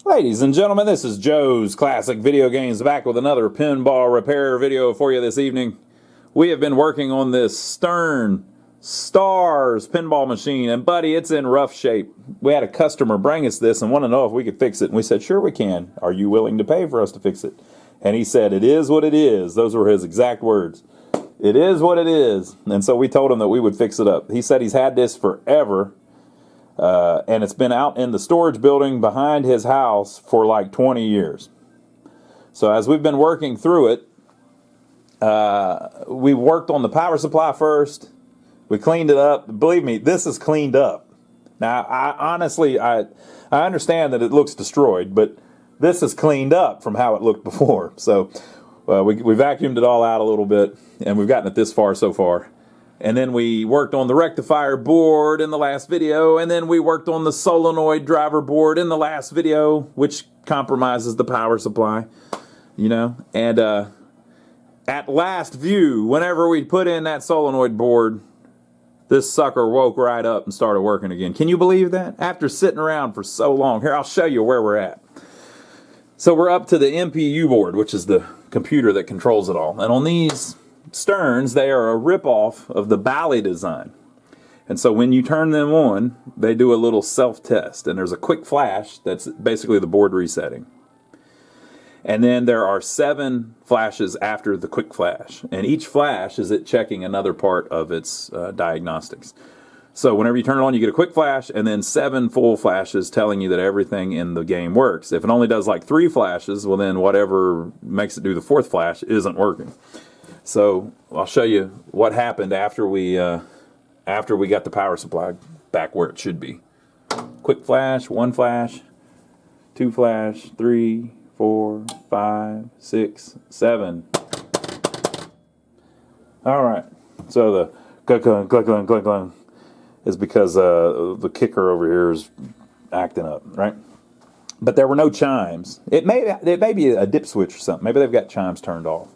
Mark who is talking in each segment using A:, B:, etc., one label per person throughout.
A: Ladies and gentlemen, this is Joe's Classic Video Games back with another pinball repair video for you this evening. We have been working on this Stern Stars pinball machine, and buddy, it's in rough shape. We had a customer bring us this and want to know if we could fix it, and we said, sure we can. Are you willing to pay for us to fix it? And he said, it is what it is. Those were his exact words. It is what it is. And so we told him that we would fix it up. He said he's had this forever. And it's been out in the storage building behind his house for like 20 years. So as we've been working through it, we worked on the power supply first. We cleaned it up. Believe me, this is cleaned up. Now, I understand that it looks destroyed, but this is cleaned up from how it looked before. So we vacuumed it all out a little bit, and we've gotten it this far so far. And then we worked on the rectifier board in the last video, and then we worked on the solenoid driver board in the last video, which compromises the power supply, you know. And at last view, whenever we put in that solenoid board, this sucker woke right up and started working again. Can you believe that? After sitting around for so long. Here, I'll show you where we're at. So we're up to the MPU board, which is the computer that controls it all. And on these Sterns, they are a rip-off of the Bally design. And so when you turn them on, they do a little self-test. And there's a quick flash that's basically the board resetting. And then there are 7 flashes after the quick flash. And each flash is it checking another part of its diagnostics. So whenever you turn it on, you get a quick flash and then 7 full flashes telling you that everything in the game works. If it only does like 3 flashes, well then whatever makes it do the 4th flash isn't working. So I'll show you what happened after we got the power supply back where it should be. Quick flash, 1 flash, 2 flash, 3, 4, 5, 6, 7. All right. So the glug is because the kicker over here is acting up, right? But there were no chimes. It may be a dip switch or something. Maybe they've got chimes turned off.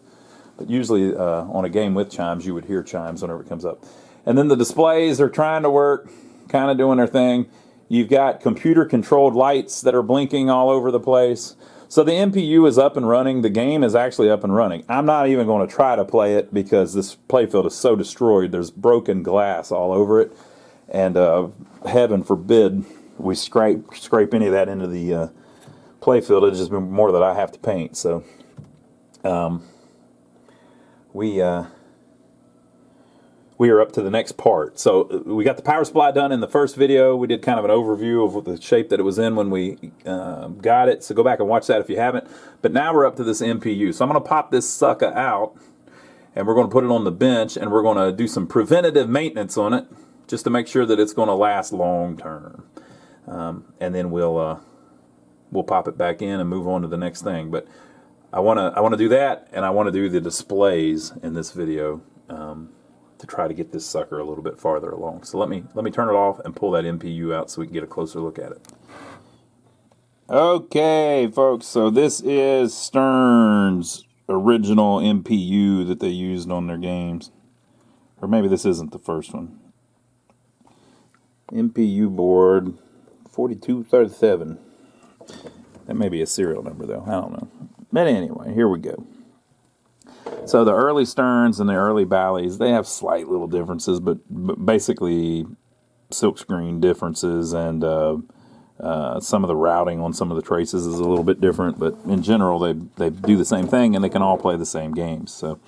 A: But usually on a game with chimes, you would hear chimes whenever it comes up. And then the displays are trying to work, kind of doing their thing. You've got computer-controlled lights that are blinking all over the place. So the MPU is up and running. The game is actually up and running. I'm not even going to try to play it because this playfield is so destroyed. There's broken glass all over it. And heaven forbid we scrape any of that into the playfield. It'll just be more that I have to paint. So we are up to the next part. So we got the power supply done in the first video. We did kind of an overview of the shape that it was in when we got it. So go back and watch that if you haven't. But now we're up to this MPU. So I'm going to pop this sucker out, and we're going to put it on the bench, and we're going to do some preventative maintenance on it just to make sure that it's going to last long term. And then we'll pop it back in and move on to the next thing. But I want to do that, and I want to do the displays in this video to try to get this sucker a little bit farther along. So let me turn it off and pull that MPU out so we can get a closer look at it. Okay, folks, so this is Stern's original MPU that they used on their games. Or maybe this isn't the first one. MPU board 4237. That may be a serial number, though. I don't know. But anyway, here we go. So the early Sterns and the early Ballys, they have slight little differences, but basically silkscreen differences, and some of the routing on some of the traces is a little bit different, but in general they do the same thing, and they can all play the same games. So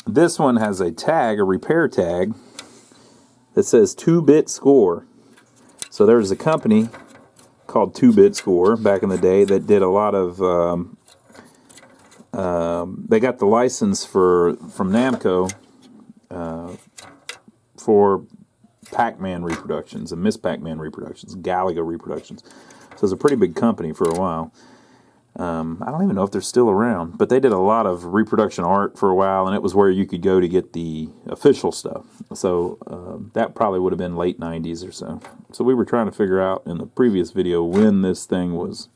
A: this one has a tag, a repair tag, that says 2-bit score. So there's a company called 2-bit score back in the day that did a lot of they got the license from Namco for Pac-Man reproductions and Miss Pac-Man reproductions, Galaga reproductions. So it's a pretty big company for a while. I don't even know if they're still around, but they did a lot of reproduction art for a while, and it was where you could go to get the official stuff. So that probably would have been late 90s or so. So we were trying to figure out in the previous video when this thing was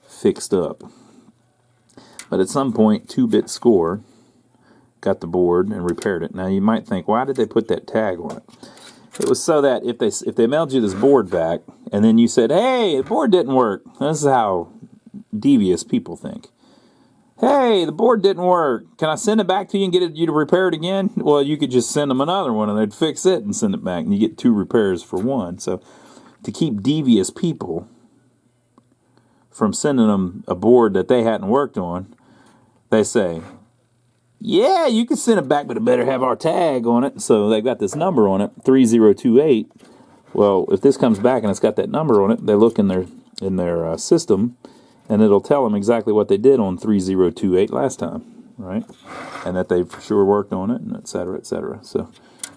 A: fixed up. But at some point, 2-bit score got the board and repaired it. Now you might think, why did they put that tag on it? It was so that if they mailed you this board back, and then you said, "Hey, the board didn't work," this is how devious people think. "Hey, the board didn't work. Can I send it back to you and get you to repair it again?" Well, you could just send them another one, and they'd fix it and send it back, and you get 2 repairs for 1. So, to keep devious people from sending them a board that they hadn't worked on, they say, "Yeah, you can send it back, but it better have our tag on it." So they've got this number on it, 3028. Well, if this comes back and it's got that number on it, they look in their system, and it'll tell them exactly what they did on 3028 last time, right? And that they for sure worked on it, and et cetera, et cetera. So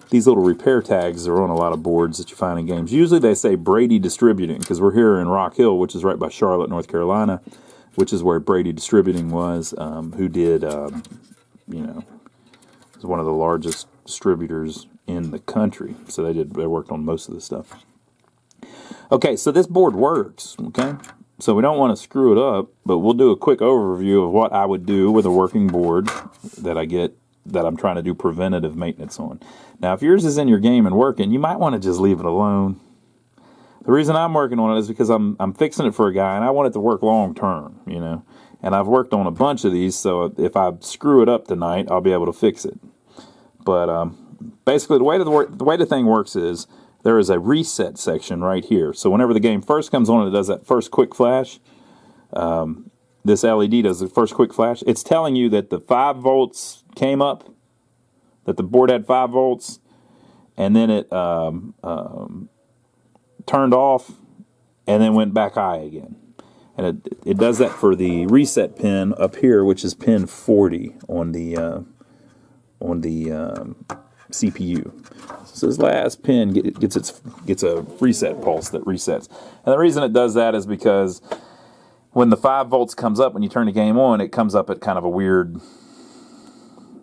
A: these little repair tags are on a lot of boards that you find in games. Usually they say Brady Distributing, because we're here in Rock Hill, which is right by Charlotte, North Carolina, which is where Brady Distributing was, who did... it's one of the largest distributors in the country. So they worked on most of this stuff. Okay, so this board works, okay? So we don't want to screw it up, but we'll do a quick overview of what I would do with a working board that I'm trying to do preventative maintenance on. Now, if yours is in your game and working, you might want to just leave it alone. The reason I'm working on it is because I'm fixing it for a guy, and I want it to work long term, And I've worked on a bunch of these, so if I screw it up tonight, I'll be able to fix it. But basically, the way the thing works is there is a reset section right here. So whenever the game first comes on, it does that first quick flash. This LED does the first quick flash. It's telling you that the 5 volts came up, that the board had 5 volts, and then it turned off, and then went back high again. And it does that for the reset pin up here, which is pin 40 on the CPU. So this last pin gets a reset pulse that resets. And the reason it does that is because when the 5 volts comes up, when you turn the game on, it comes up at kind of a weird,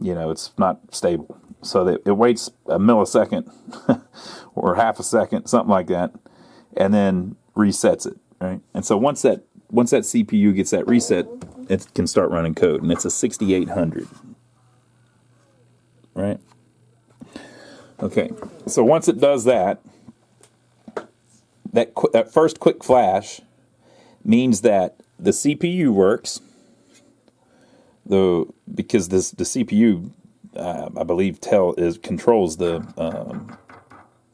A: it's not stable. So it waits a millisecond or half a second, something like that, and then resets it, right? And so once that CPU gets that reset, it can start running code, and it's a 6800, right? Okay, so once it does that first quick flash means that the CPU works, because the CPU, I believe, controls the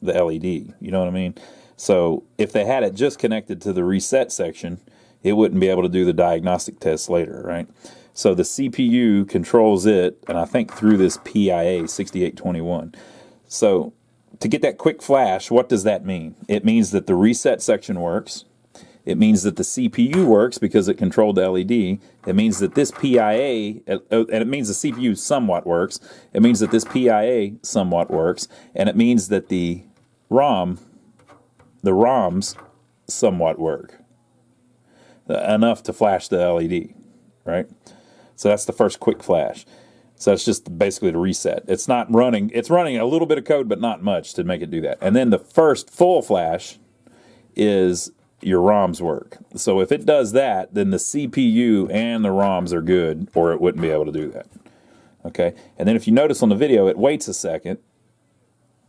A: LED. You know what I mean? So if they had it just connected to the reset section, it wouldn't be able to do the diagnostic tests later, right? So the CPU controls it, and I think through this PIA 6821. So to get that quick flash, what does that mean? It means that the reset section works. It means that the CPU works because it controlled the LED. It means that this PIA, and it means the CPU somewhat works. It means that this PIA somewhat works. And it means that the ROMs somewhat work. Enough to flash the LED, right? So that's the first quick flash. So it's just basically the reset. It's running a little bit of code, but not much to make it do that. And then the first full flash is your ROMs work. So if it does that, then the CPU and the ROMs are good, or it wouldn't be able to do that. Okay? And then if you notice on the video, it waits a second,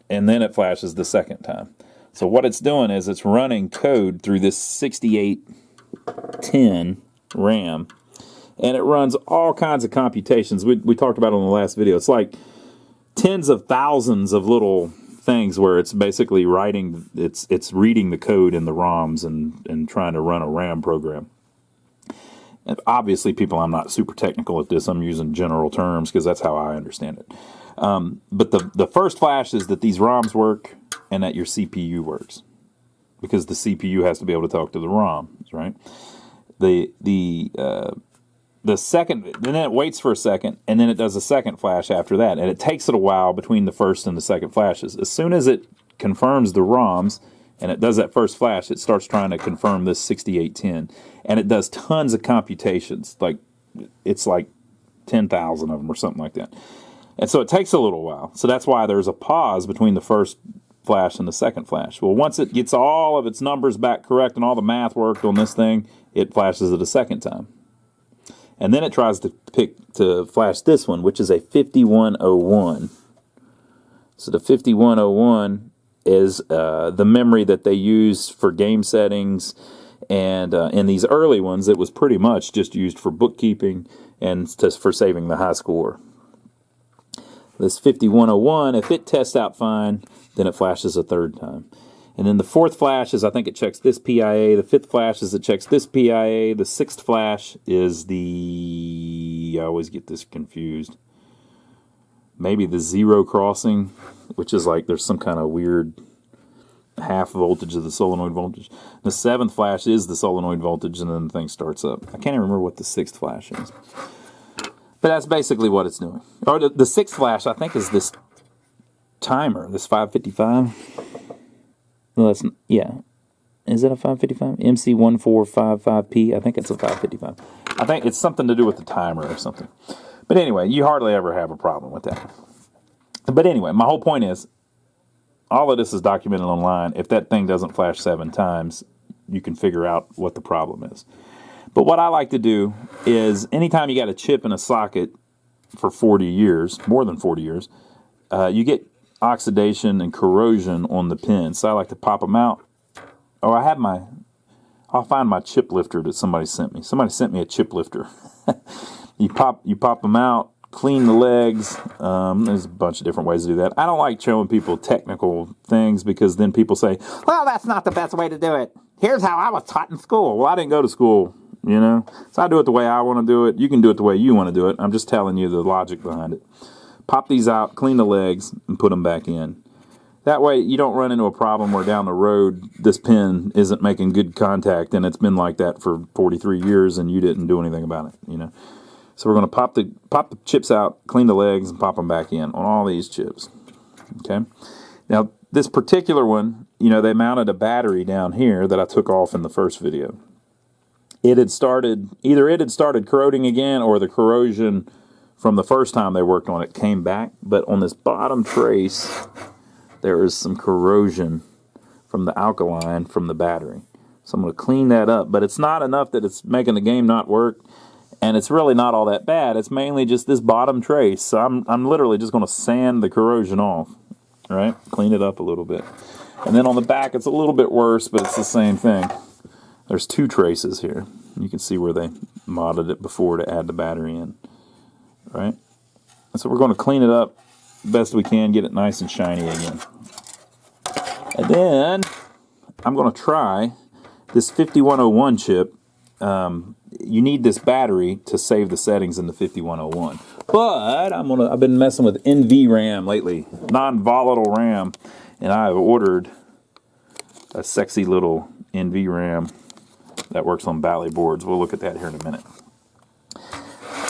A: and then it flashes the second time. So what it's doing is it's running code through this 6810 RAM, and it runs all kinds of computations. We talked about it on the last video. It's like tens of thousands of little things where it's basically it's reading the code in the ROMs and trying to run a RAM program. And obviously, I'm not super technical at this. I'm using general terms because that's how I understand it. But the first flash is that these ROMs work and that your CPU works, because the CPU has to be able to talk to the ROMs, right? The second, and then it waits for a second, and then it does a second flash after that, and it takes it a while between the first and the second flashes. As soon as it confirms the ROMs, and it does that first flash, it starts trying to confirm this 6810, and it does tons of computations, it's like 10,000 of them or something like that. And so it takes a little while. So that's why there's a pause between the first flash and the second flash. Well, once it gets all of its numbers back correct and all the math worked on this thing, it flashes it a second time. And then it tries to flash this one, which is a 5101. So the 5101 is the memory that they use for game settings. And in these early ones, it was pretty much just used for bookkeeping and just for saving the high score. This 5101, if it tests out fine, then it flashes a third time. And then the fourth flash is, I think it checks this PIA. The fifth flash is it checks this PIA. The sixth flash is the, I always get this confused, maybe the zero crossing, which is like there's some kind of weird half voltage of the solenoid voltage. The seventh flash is the solenoid voltage, and then the thing starts up. I can't even remember what the sixth flash is. But that's basically what it's doing. Or the sixth flash, I think, is this timer, this 555. Well, that's, yeah. Is it a 555? MC1455P? I think it's a 555. I think it's something to do with the timer or something. But anyway, you hardly ever have a problem with that. But anyway, my whole point is, all of this is documented online. If that thing doesn't flash 7 times, you can figure out what the problem is. But what I like to do is, anytime you got a chip in a socket for 40 years, more than 40 years, you get oxidation and corrosion on the pins. So I like to pop them out. Oh, I'll find my chip lifter that somebody sent me. Somebody sent me a chip lifter. You pop them out, clean the legs. There's a bunch of different ways to do that. I don't like showing people technical things because then people say, well, that's not the best way to do it. Here's how I was taught in school. Well, I didn't go to school, you know. So I do it the way I want to do it. You can do it the way you want to do it. I'm just telling you the logic behind it. Pop these out, clean the legs, and put them back in. That way you don't run into a problem where down the road this pin isn't making good contact and it's been like that for 43 years and you didn't do anything about it, you know. So we're going to pop the chips out, clean the legs, and pop them back in on all these chips. Okay. Now this particular one, you know, they mounted a battery down here that I took off in the first video. Either it had started corroding again, or the corrosion from the first time they worked on it came back. But on this bottom trace, there is some corrosion from the alkaline from the battery. So I'm going to clean that up. But it's not enough that it's making the game not work. And it's really not all that bad. It's mainly just this bottom trace. So I'm literally just going to sand the corrosion off. Right? Clean it up a little bit. And then on the back, it's a little bit worse, but it's the same thing. There's 2 traces here. You can see where they modded it before to add the battery in. Right? And so we're going to clean it up best we can, get it nice and shiny again. And then I'm going to try this 5101 chip. You need this battery to save the settings in the 5101. But I've been messing with NVRAM lately, non-volatile RAM, and I've ordered a sexy little NVRAM that works on Bally boards. We'll look at that here in a minute.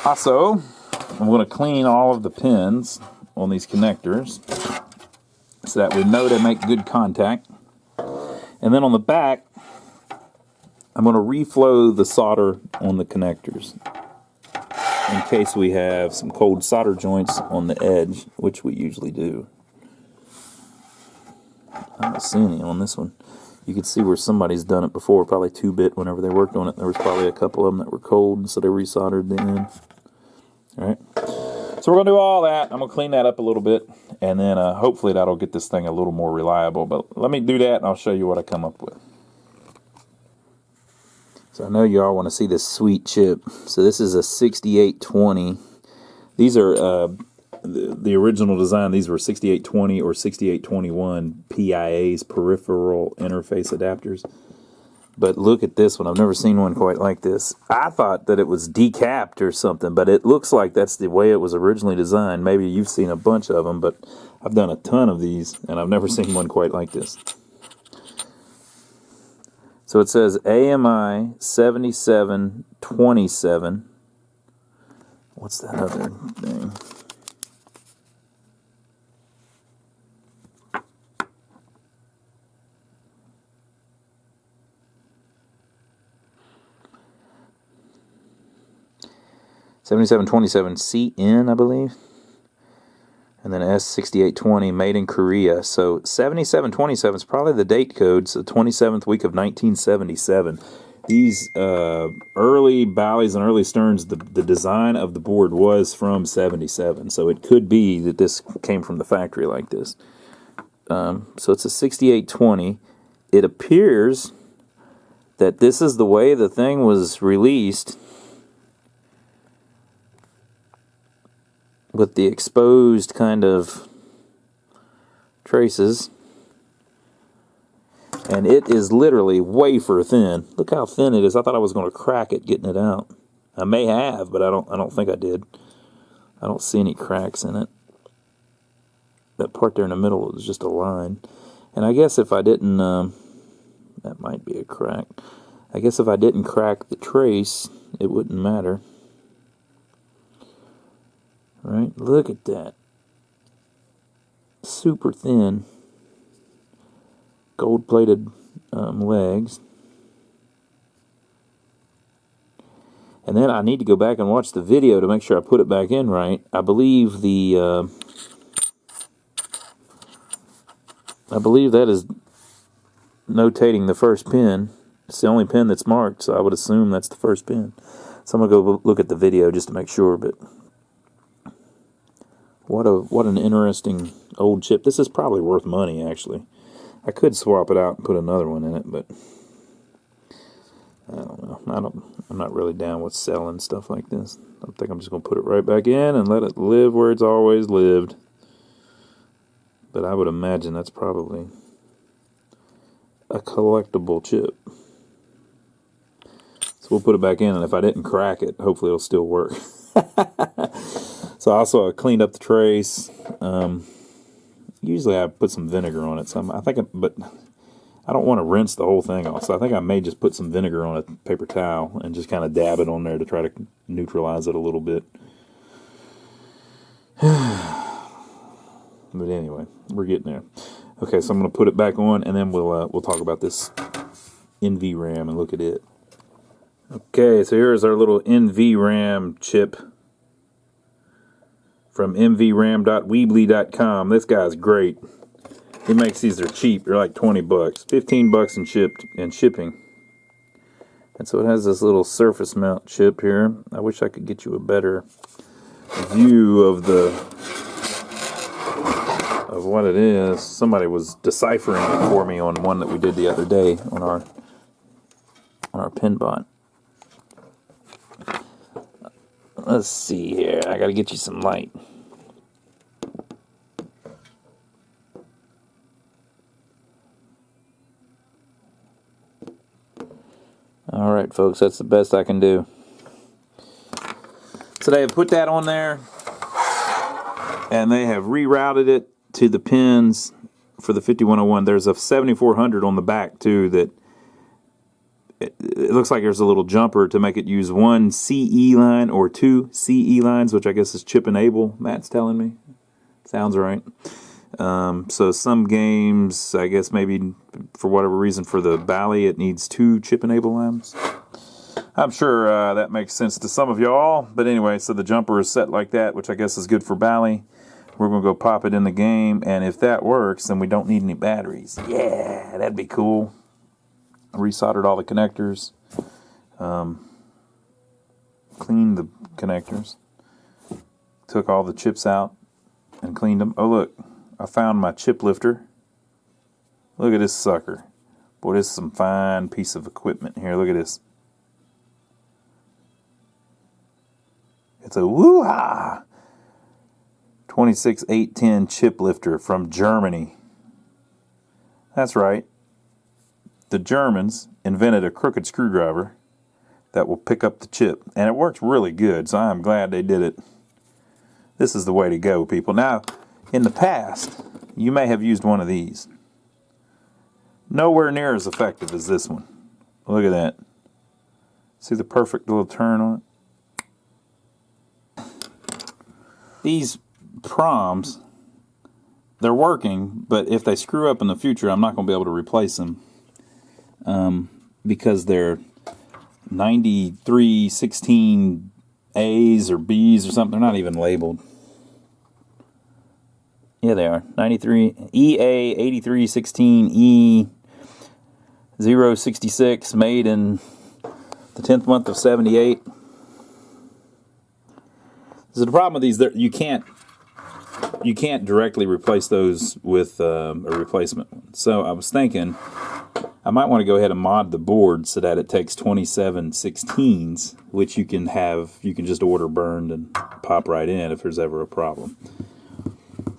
A: Also, I'm going to clean all of the pins on these connectors so that we know they make good contact. And then on the back, I'm going to reflow the solder on the connectors in case we have some cold solder joints on the edge, which we usually do. I don't see any on this one. You can see where somebody's done it before, probably 2-bit whenever they worked on it. There was probably a couple of them that were cold, so they resoldered the end. Alright, so we're going to do all that. I'm going to clean that up a little bit, and then hopefully that'll get this thing a little more reliable. But let me do that, and I'll show you what I come up with. So I know you all want to see this sweet chip. So this is a 6820. These are the original design. These were 6820 or 6821 PIAs, peripheral interface adapters. But look at this one. I've never seen one quite like this. I thought that it was decapped or something, but it looks like that's the way it was originally designed. Maybe you've seen a bunch of them, but I've done a ton of these, and I've never seen one quite like this. So it says AMI 7727. What's that other thing? $7727CN, I believe. And then S6820, made in Korea. So 7727 is probably the date code. So 27th week of 1977. These early Bally's and early Sterns, the design of the board was from 77. So it could be that this came from the factory like this.
B: So it's a 6820. It appears that this is the way the thing was released, with the exposed kind of traces. And it is literally wafer thin. Look how thin it is. I thought I was going to crack it getting it out. I may have, but I don't think I did. I don't see any cracks in it. That part there in the middle is just a line. And I guess if I didn't, that might be a crack. I guess if I didn't crack the trace, it wouldn't matter. Right? Look at that. Super thin. Gold-plated legs. And then I need to go back and watch the video to make sure I put it back in right. I believe the that is notating the first pin. It's the only pin that's marked, so I would assume that's the first pin. So I'm gonna go look at the video just to make sure. But what an interesting old chip. This is probably worth money, actually. I could swap it out and put another one in it, but I don't know. I'm not really down with selling stuff like this. I think I'm just going to put it right back in and let it live where it's always lived. But I would imagine that's probably a collectible chip. So we'll put it back in, and if I didn't crack it, hopefully it'll still work. So also I cleaned up the trace. Usually I put some vinegar on it, so but I don't want to rinse the whole thing off, so I think I may just put some vinegar on a paper towel and just kind of dab it on there to try to neutralize it a little bit. But anyway, we're getting there. Okay, so I'm going to put it back on, and then we'll talk about this NVRAM and look at it. Okay, so here's our little NVRAM chip from mvram.weebly.com. This guy's great. He makes these, they're cheap. They're like 20 bucks. 15 bucks in shipping. And so it has this little surface mount chip here. I wish I could get you a better view of what it is. Somebody was deciphering it for me on one that we did the other day on our Pinball. Let's see here. I gotta get you some light. Alright folks, that's the best I can do. So they have put that on there, and they have rerouted it to the pins for the 5101. There's a 7400 on the back too that it looks like there's a little jumper to make it use one CE line or two CE lines, which I guess is chip enable, Matt's telling me. Sounds right. So some games, I guess maybe for whatever reason for the Bally, it needs two chip enable lines. I'm sure that makes sense to some of y'all. But anyway, so the jumper is set like that, which I guess is good for Bally. We're going to go pop it in the game, and if that works, then we don't need any batteries. Yeah, that'd be cool. I resoldered all the connectors. Cleaned the connectors. Took all the chips out and cleaned them. Oh, look. I found my chip lifter. Look at this sucker. Boy, this is some fine piece of equipment here. Look at this. It's a woo-ha! 26810 chip lifter from Germany. That's right. The Germans invented a crooked screwdriver that will pick up the chip. And it works really good, so I'm glad they did it. This is the way to go, people. Now, in the past, you may have used one of these. Nowhere near as effective as this one. Look at that. See the perfect little turn on it? These PROMs, they're working, but if they screw up in the future, I'm not going to be able to replace them. Because they're 9316 A's or B's or something. They're not even labeled. Yeah, they are. 93 EA 8316 E066, made in the 10th month of 78. So the problem with these, you can't you can't directly replace those with a replacement one. So I was thinking I might want to go ahead and mod the board so that it takes 27/16s, which you can just order burned and pop right in if there's ever a problem.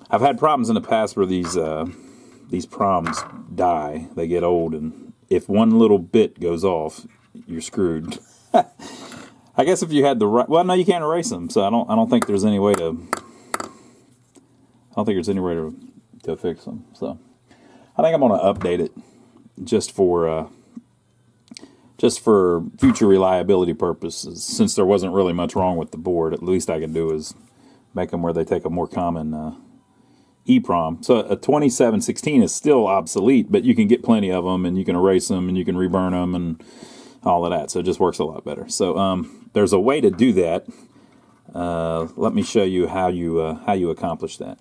B: I've had problems in the past where these PROMs die, they get old, and if one little bit goes off, you're screwed. I guess if you had the right, well, no, you can't erase them, so I don't think there's any way to. I don't think there's any way to fix them. So I think I'm going to update it just for future reliability purposes. Since there wasn't really much wrong with the board, at least I can do is make them where they take a more common EEPROM. So a 2716 is still obsolete, but you can get plenty of them, and you can erase them, and you can reburn them, and all of that. So it just works a lot better. So there's a way to do that. Let me show you how you accomplish that.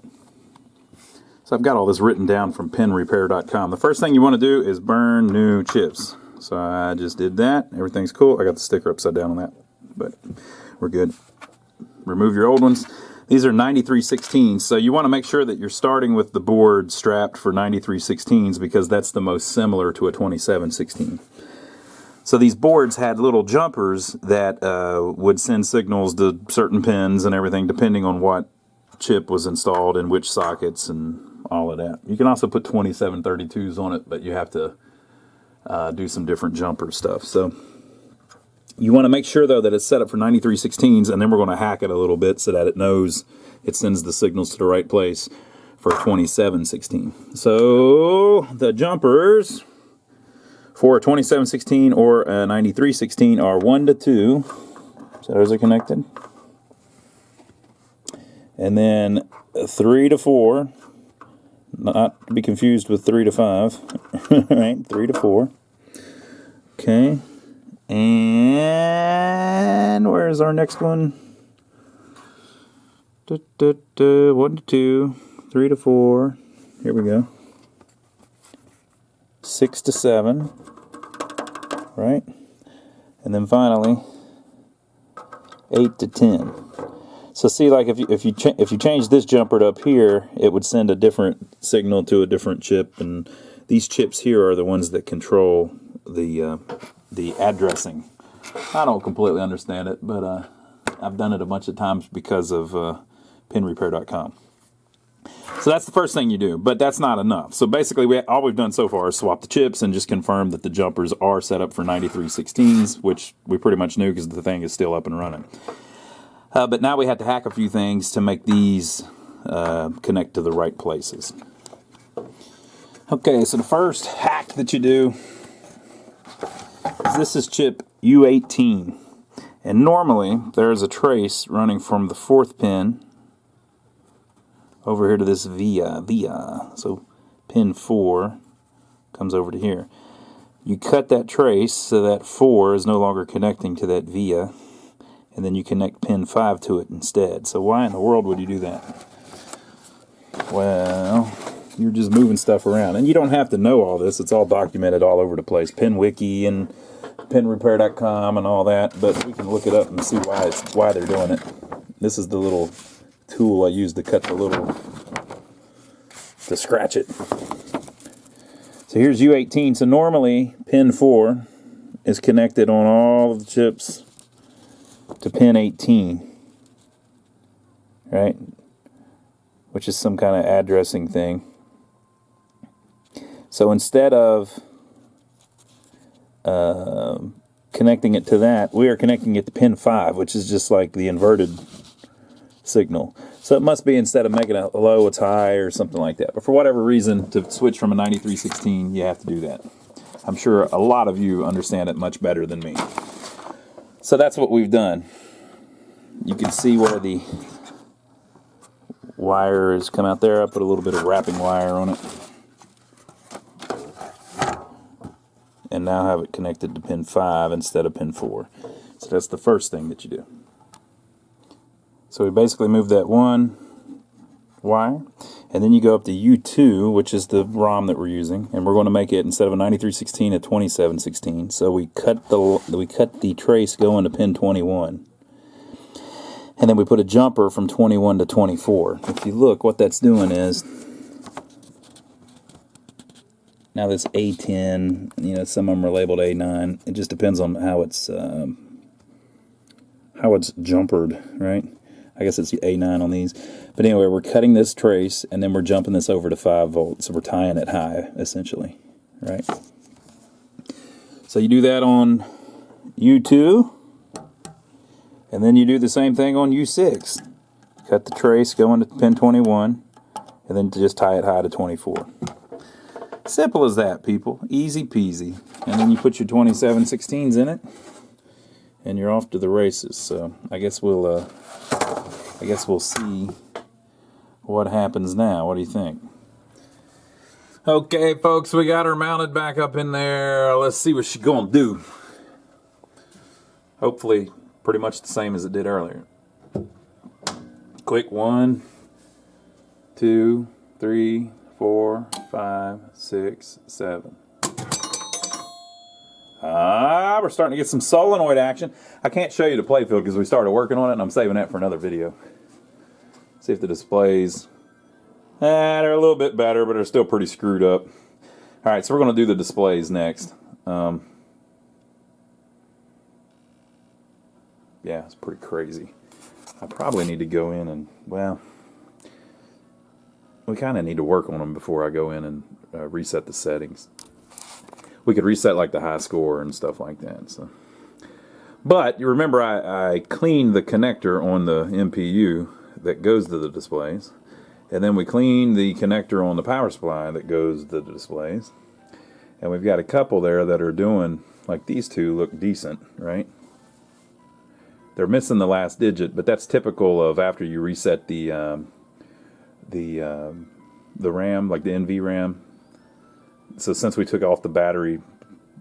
B: So I've got all this written down from pinrepair.com. The first thing you want to do is burn new chips. So I just did that. Everything's cool. I got the sticker upside down on that, but we're good. Remove your old ones. These are 9316s, so you want to make sure that you're starting with the board strapped for 9316s because that's the most similar to a 2716. So these boards had little jumpers that would send signals to certain pins and everything depending on what chip was installed in which sockets and all of that. You can also put 2732s on it, but you have to do some different jumper stuff. So you want to make sure, though, that it's set up for 9316s, and then we're going to hack it a little bit so that it knows it sends the signals to the right place for 2716. So the jumpers for a 2716 or a 9316 are 1 to 2. So those are connected. And then 3 to 4. Not to be confused with 3 to 5. Right? 3 to 4. Okay. And where's our next one? 1 to 2. 3 to 4. Here we go. 6 to 7. Right? And then finally 8 to 10. So see, like if you change this jumper to up here, it would send a different signal to a different chip, and these chips here are the ones that control the addressing. I don't completely understand it, but I've done it a bunch of times because of pinrepair.com. So that's the first thing you do, but that's not enough. So basically, all we've done so far is swap the chips and just confirm that the jumpers are set up for 9316s, which we pretty much knew because the thing is still up and running. But now we have to hack a few things to make these connect to the right places. Okay, so the first hack that you do is this is chip U18. And normally there's a trace running from the 4th pin over here to this via. So pin 4 comes over to here. You cut that trace so that 4 is no longer connecting to that via. And then you connect pin 5 to it instead. So why in the world would you do that? Well, you're just moving stuff around. And you don't have to know all this. It's all documented all over the place. PinWiki and pinrepair.com and all that. But we can look it up and see why they're doing it. This is the little tool I use to cut to scratch it. So here's U18. So normally pin 4 is connected on all of the chips to pin 18, right? Which is some kind of addressing thing. So instead of connecting it to that, we are connecting it to pin 5, which is just like the inverted signal. So it must be, instead of making it low, it's high or something like that. But for whatever reason, to switch from a 9316, you have to do that. I'm sure a lot of you understand it much better than me. So that's what we've done. You can see where the wire has come out there. I put a little bit of wrapping wire on it. And now have it connected to pin 5 instead of pin 4. So that's the first thing that you do. So we basically move that one wire, and then you go up to U2, which is the ROM that we're using, and we're going to make it, instead of a 9316, a 2716. So we cut the trace going to pin 21. And then we put a jumper from 21 to 24. If you look, what that's doing is, now this A10, you know, some of them are labeled A9. It just depends on how it's jumpered, right? I guess it's A9 on these. But anyway, we're cutting this trace, and then we're jumping this over to 5 volts. So we're tying it high, essentially, right? So you do that on U2, and then you do the same thing on U6. Cut the trace, go into pin 21, and then just tie it high to 24. Simple as that, people. Easy peasy. And then you put your 27/16s in it, and you're off to the races. So I guess we'll see what happens now. What do you think? Okay, folks, we got her mounted back up in there. Let's see what she's gonna do. Hopefully, pretty much the same as it did earlier. Quick 1, 2, 3, 4, 5, 6, 7. We're starting to get some solenoid action. I can't show you the playfield because we started working on it, and I'm saving that for another video. See if the displays, they're a little bit better, but they're still pretty screwed up. All right, so we're going to do the displays next. Yeah, it's pretty crazy. I probably need to go in and, well, we kind of need to work on them before I go in and reset the settings. We could reset like the high score and stuff like that. So, but you remember I cleaned the connector on the MPU that goes to the displays, and then we cleaned the connector on the power supply that goes to the displays, and we've got a couple there that are doing, like these two look decent, right? They're missing the last digit, but that's typical of after you reset the RAM, like the NVRAM. So since we took off the battery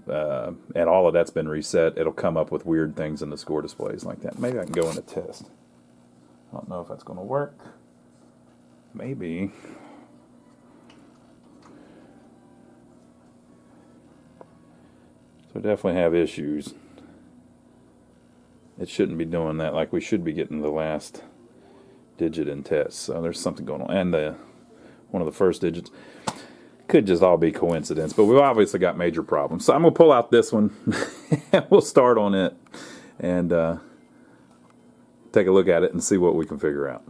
B: and all of that's been reset, it'll come up with weird things in the score displays like that. Maybe I can go in a test. I don't know if that's going to work. Maybe. So definitely have issues. It shouldn't be doing that. Like we should be getting the last digit in tests. So there's something going on. And one of the first digits. Could just all be coincidence, but we've obviously got major problems. So I'm going to pull out this one, and we'll start on it, and take a look at it and see what we can figure out.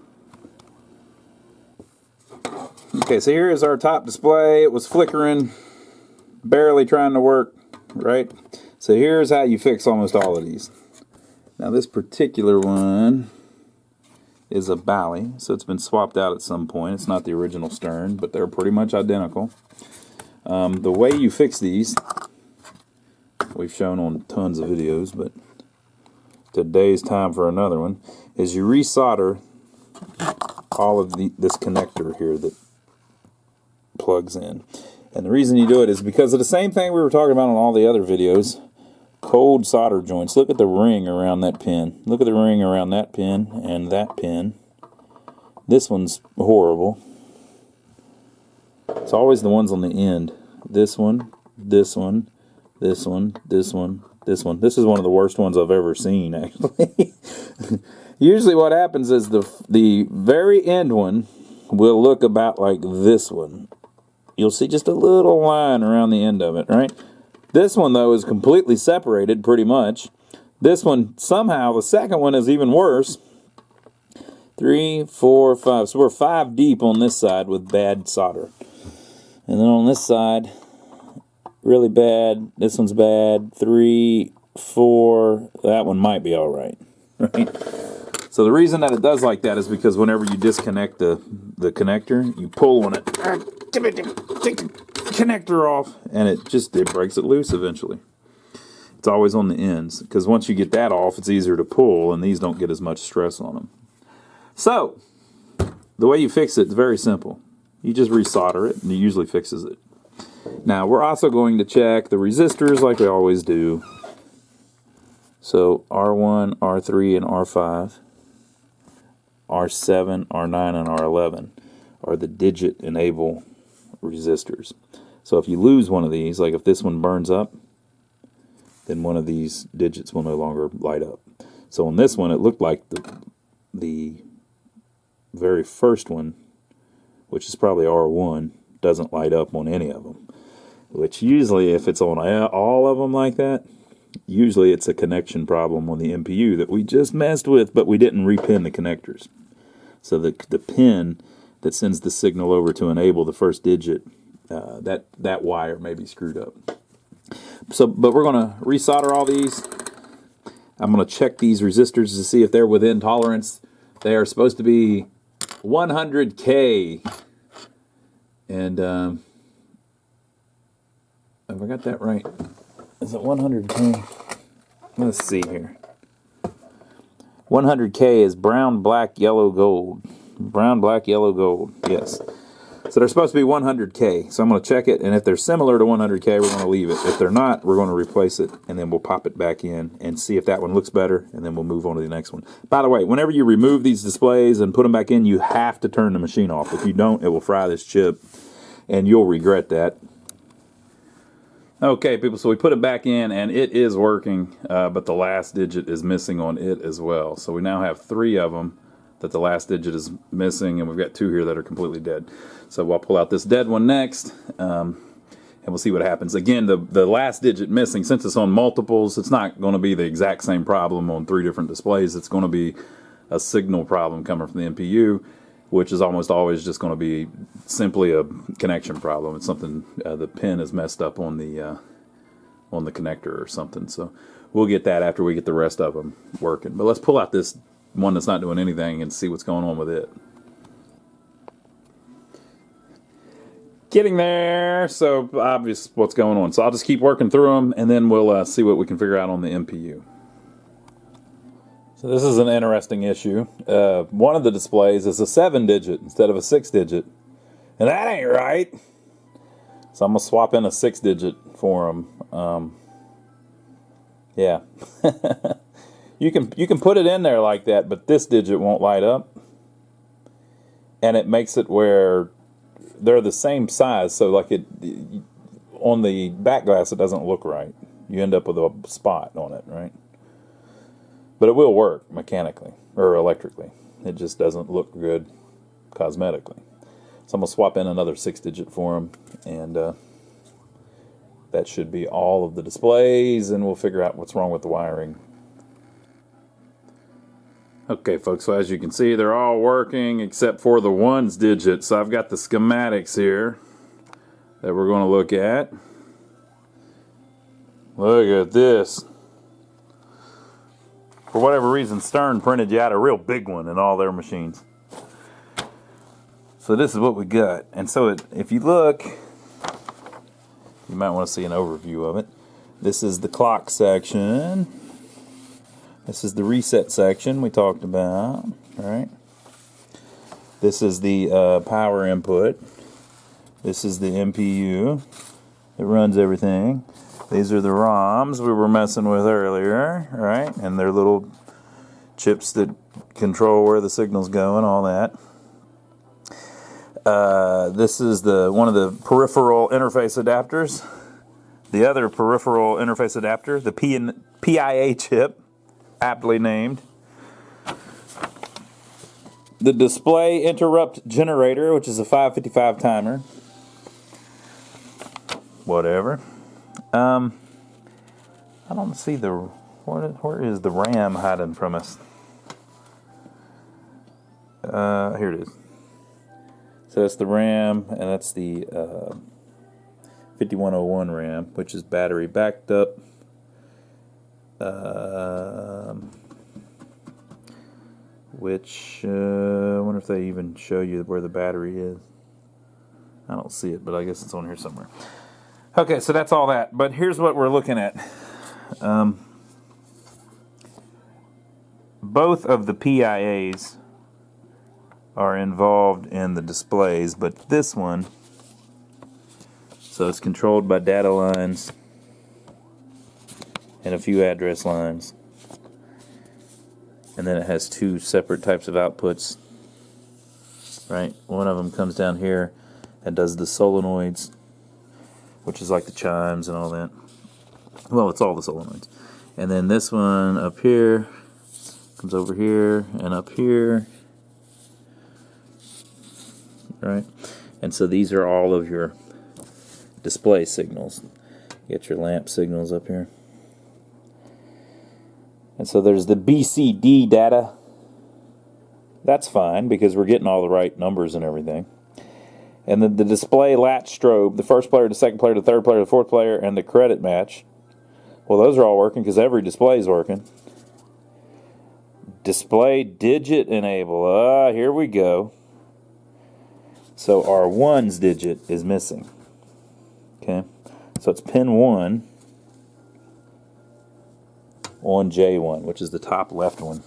B: Okay, so here is our top display. It was flickering, barely trying to work, right? So here's how you fix almost all of these. Now this particular one is a Bally, so it's been swapped out at some point. It's not the original stern, but they're pretty much identical. The way you fix these, we've shown on tons of videos, but today's time for another one, is you resolder all of this connector here that plugs in. And the reason you do it is because of the same thing we were talking about on all the other videos, cold solder joints. Look at the ring around that pin. Look at the ring around that pin and that pin. This one's horrible. It's always the ones on the end. This one, this one, this one, this one, this one. This is one of the worst ones I've ever seen, actually. Usually what happens is the very end one will look about like this one. You'll see just a little line around the end of it, right? This one, though, is completely separated, pretty much. This one, somehow, the second one is even worse. 3, 4, 5. So we're 5 deep on this side with bad solder. And then on this side, really bad. This one's bad. 3, 4. That one might be all right. Right? So the reason that it does like that is because whenever you disconnect the connector, you pull on it. Take the connector off, and it breaks it loose eventually. It's always on the ends, because once you get that off, it's easier to pull, and these don't get as much stress on them. So, the way you fix it is very simple. You just resolder it, and it usually fixes it. Now, we're also going to check the resistors like we always do. So, R1, R3, and R5, R7, R9, and R11 are the digit enable resistors. So if you lose one of these, like if this one burns up, then one of these digits will no longer light up. So on this one, it looked like the very first one, which is probably R1, doesn't light up on any of them. Which usually, if it's on all of them like that, usually it's a connection problem on the MPU that we just messed with, but we didn't repin the connectors. So the pin that sends the signal over to enable the first digit, that wire may be screwed up. So, but we're going to resolder all these. I'm going to check these resistors to see if they're within tolerance. They are supposed to be 100K. And have I got that right? Is it 100K? Let's see here. 100K is brown, black, yellow, gold. Brown, black, yellow, gold. Yes. So they're supposed to be 100K. So I'm going to check it, and if they're similar to 100K, we're going to leave it. If they're not, we're going to replace it, and then we'll pop it back in and see if that one looks better, and then we'll move on to the next one. By the way, whenever you remove these displays and put them back in, you have to turn the machine off. If you don't, it will fry this chip, and you'll regret that. Okay, people, so we put it back in, and it is working, but the last digit is missing on it as well. So we now have 3 of them that the last digit is missing, and we've got 2 here that are completely dead. So I'll pull out this dead one next, and we'll see what happens. Again, the last digit missing, since it's on multiples, it's not going to be the exact same problem on 3 different displays. It's going to be a signal problem coming from the MPU, which is almost always just going to be simply a connection problem. It's something, the pin is messed up on the connector or something. So we'll get that after we get the rest of them working. But let's pull out this one that's not doing anything and see what's going on with it. Getting there. So obvious what's going on. So I'll just keep working through them, and then we'll see what we can figure out on the MPU. So this is an interesting issue. One of the displays is a 7-digit instead of a 6-digit. And that ain't right. So I'm going to swap in a 6-digit for them. Yeah. You can put it in there like that, but this digit won't light up. And it makes it where they're the same size. So like on the back glass, it doesn't look right. You end up with a spot on it, right? But it will work mechanically or electrically. It just doesn't look good cosmetically. So I'm going to swap in another 6-digit for them, and that should be all of the displays, and we'll figure out what's wrong with the wiring. Okay, folks, so as you can see, they're all working except for the 1's digit. So I've got the schematics here that we're going to look at. Look at this. For whatever reason, Stern printed you out a real big one in all their machines. So this is what we got. And so if you look, you might want to see an overview of it. This is the clock section. This is the reset section we talked about. All right. This is the power input. This is the MPU that runs everything. These are the ROMs we were messing with earlier, right? And they're little chips that control where the signal's going, all that. This is one of the peripheral interface adapters. The other peripheral interface adapter, the PIA chip, aptly named. The display interrupt generator, which is a 555 timer. Whatever. I don't see where is the RAM hiding from us? Here it is. So that's the RAM, and that's the 5101 RAM, which is battery backed up. Which, I wonder if they even show you where the battery is. I don't see it, but I guess it's on here somewhere. Okay, so that's all that. But here's what we're looking at. Both of the PIAs are involved in the displays, but this one, so it's controlled by data lines and a few address lines. And then it has 2 separate types of outputs, right? One of them comes down here and does the solenoids, which is like the chimes and all that. Well, it's all the solenoids. And then this one up here Comes over here and up here. Right? And so these are all of your display signals. You get your lamp signals up here. And so there's the BCD data. That's fine because we're getting all the right numbers and everything. And then the display latch strobe, the first player, the second player, the third player, the fourth player, and the credit match. Well, those are all working because every display is working. Display digit enable. Here we go. So our 1's digit is missing. Okay, so it's pin 1 on J1, which is the top left one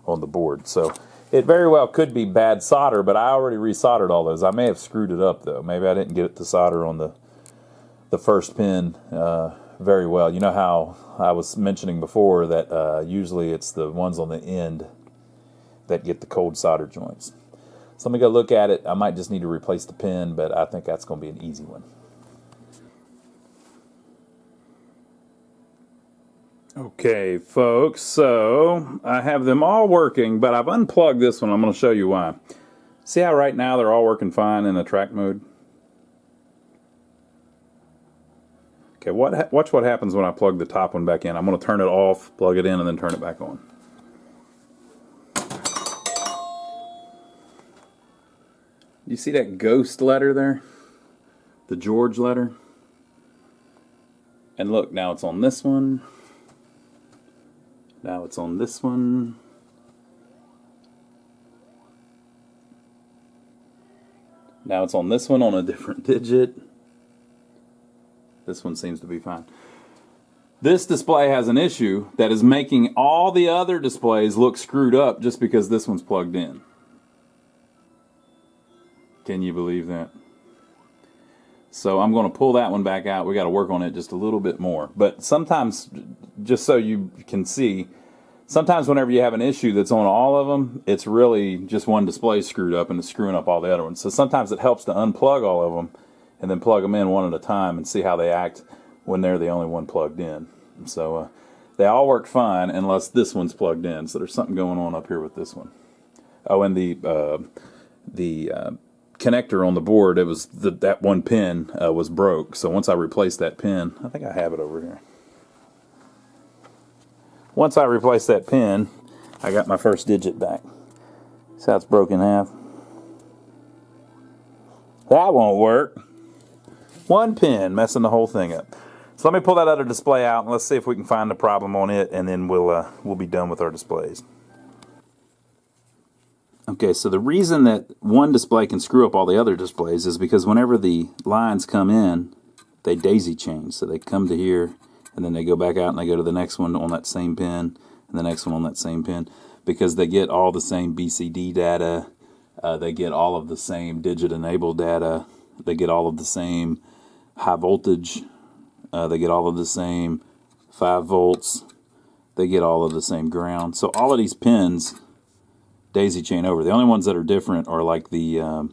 B: on the board. So it very well could be bad solder, but I already resoldered all those. I may have screwed it up though. Maybe I didn't get it to solder on the first pin very well. You know how I was mentioning before that usually it's the ones on the end that get the cold solder joints. So let me go look at it. I might just need to replace the pin, but I think that's going to be an easy one. Okay, folks, so I have them all working, but I've unplugged this one. I'm going to show you why. See how right now they're all working fine in the track mode? Okay, watch what happens when I plug the top one back in. I'm going to turn it off, plug it in, and then turn it back on. You see that ghost letter there? The George letter? And look, now it's on this one. Now it's on this one. Now it's on this one on a different digit. This one seems to be fine. This display has an issue that is making all the other displays look screwed up just because this one's plugged in. Can you believe that? So I'm going to pull that one back out. We got to work on it just a little bit more. But sometimes, just so you can see, sometimes whenever you have an issue that's on all of them, it's really just one display screwed up and it's screwing up all the other ones. So sometimes it helps to unplug all of them and then plug them in one at a time and see how they act when they're the only one plugged in. So they all work fine unless this one's plugged in. So there's something going on up here with this one. Oh, and the connector on the board, it was that one pin was broke. So once I replaced that pin, I think I have it over here. Once I replaced that pin, I got my first digit back. See how it's broken in half? That won't work. One pin messing the whole thing up. So let me pull that other display out and let's see if we can find the problem on it, and then we'll be done with our displays. Okay, so the reason that one display can screw up all the other displays is because whenever the lines come in, they daisy chain. So they come to here, and then they go back out and they go to the next one on that same pin, and the next one on that same pin, because they get all the same BCD data, they get all of the same digit enable data, they get all of the same high voltage, they get all of the same 5 volts, they get all of the same ground. So all of these pins daisy chain over. The only ones that are different are like the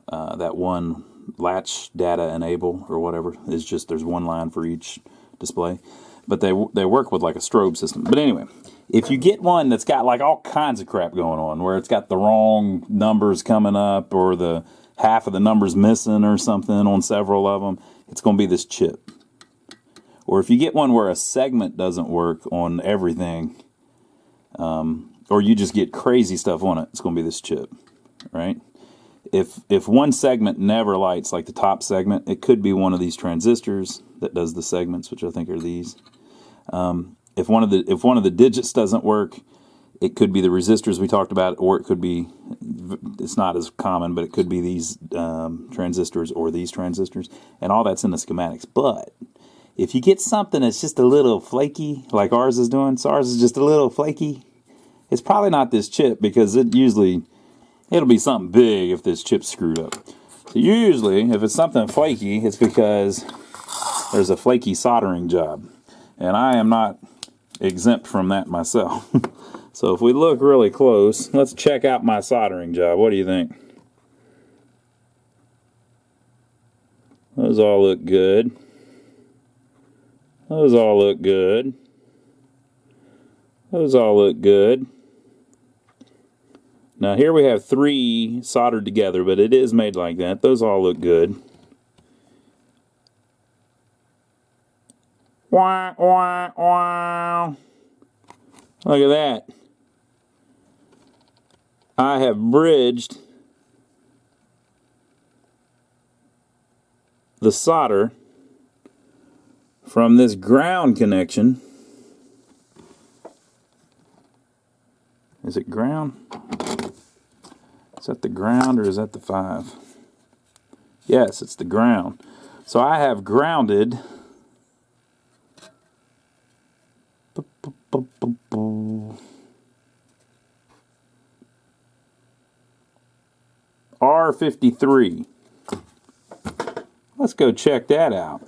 B: that one latch data enable or whatever. Is just there's one line for each display, but they work with like a strobe system. But anyway, if you get one that's got like all kinds of crap going on, where it's got the wrong numbers coming up or the half of the numbers missing or something on several of them, it's going to be this chip. Or if you get one where a segment doesn't work on everything, or you just get crazy stuff on it, it's going to be this chip, right? If one segment never lights, like the top segment, it could be one of these transistors that does the segments, which I think are these. If one of the digits doesn't work, it could be the resistors we talked about, or it could be, it's not as common, but it could be these transistors or these transistors, and all that's in the schematics. But if you get something that's just a little flaky, like ours is doing, so ours is just a little flaky, it's probably not this chip, because it'll be something big if this chip's screwed up. So usually, if it's something flaky, it's because there's a flaky soldering job. And I am not exempt from that myself. So if we look really close, let's check out my soldering job. What do you think? Those all look good. Those all look good. Those all look good. Now here we have 3 soldered together, but it is made like that. Those all look good. Wah, wah, wah. Look at that. I have bridged the solder from this ground connection. Is it ground? Is that the ground or is that the 5? Yes, it's the ground. So I have grounded R53. Let's go check that out.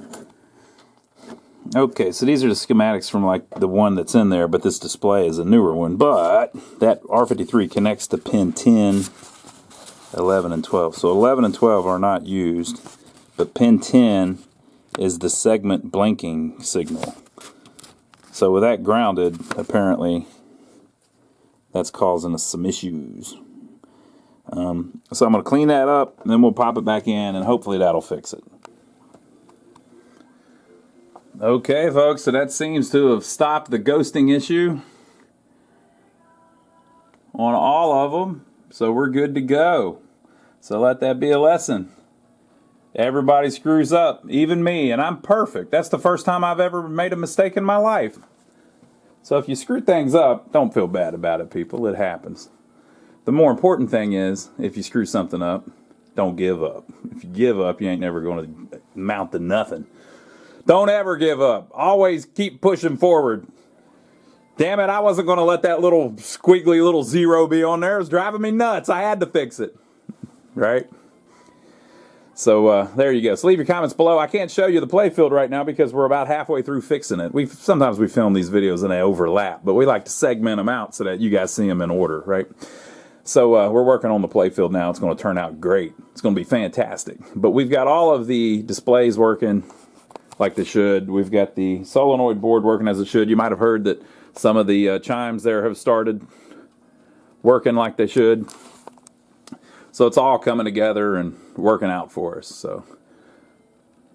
B: Okay, so these are the schematics from like the one that's in there, but this display is a newer one. But that R53 connects to pin 10, 11, and 12. So 11 and 12 are not used, but pin 10 is the segment blinking signal. So with that grounded, apparently that's causing us some issues. So I'm going to clean that up, and then we'll pop it back in, and hopefully that'll fix it. Okay, folks, so that seems to have stopped the ghosting issue on all of them. So we're good to go. So let that be a lesson. Everybody screws up, even me, and I'm perfect. That's the first time I've ever made a mistake in my life. So if you screw things up, don't feel bad about it, people. It happens. The more important thing is, if you screw something up, don't give up. If you give up, you ain't never going to amount to nothing. Don't ever give up. Always keep pushing forward. Damn it, I wasn't going to let that little squiggly little 0 be on there. It was driving me nuts. I had to fix it. Right? So there you go. So leave your comments below. I can't show you the playfield right now because we're about halfway through fixing it. Sometimes we film these videos and they overlap, but we like to segment them out so that you guys see them in order, right? So we're working on the playfield now. It's going to turn out great. It's going to be fantastic. But we've got all of the displays working like they should. We've got the solenoid board working as it should. You might have heard that some of the chimes there have started working like they should. So it's all coming together and working out for us. So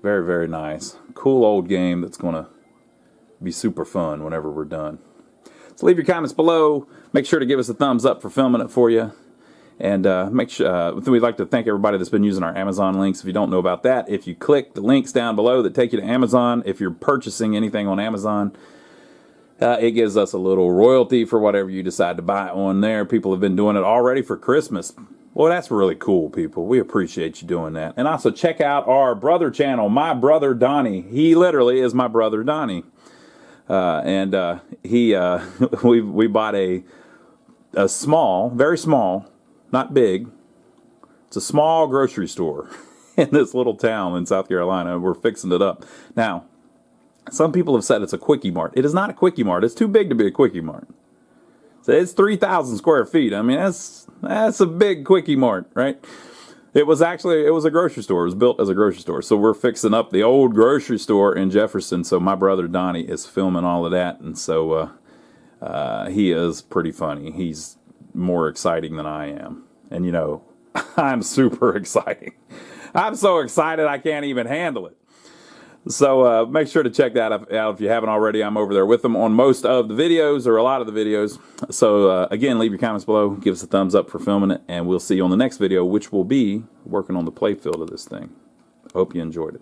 B: very, very nice. Cool old game that's going to be super fun whenever we're done. So leave your comments below. Make sure to give us a thumbs up for filming it for you. And make sure we'd like to thank everybody that's been using our Amazon links. If you don't know about that, if you click the links down below that take you to Amazon, if you're purchasing anything on Amazon, it gives us a little royalty for whatever you decide to buy on there. People have been doing it already for Christmas. Well, that's really cool, people. We appreciate you doing that. And also check out our brother channel, My Brother Donnie. He literally is my brother Donnie. We bought a small, very small, not big. It's a small grocery store in this little town in South Carolina. We're fixing it up. Now, some people have said it's a Quickie Mart. It is not a Quickie Mart. It's too big to be a Quickie Mart. So it's 3,000 square feet. I mean, that's a big Quickie Mart, right? It was a grocery store. It was built as a grocery store. So we're fixing up the old grocery store in Jefferson. So my brother Donnie is filming all of that. And so he is pretty funny. He's more exciting than I am. And, you know, I'm super exciting. I'm so excited I can't even handle it. So make sure to check that out if you haven't already. I'm over there with them on most of the videos, or a lot of the videos. So again, leave your comments below. Give us a thumbs up for filming it. And we'll see you on the next video, which will be working on the playfield of this thing. Hope you enjoyed it.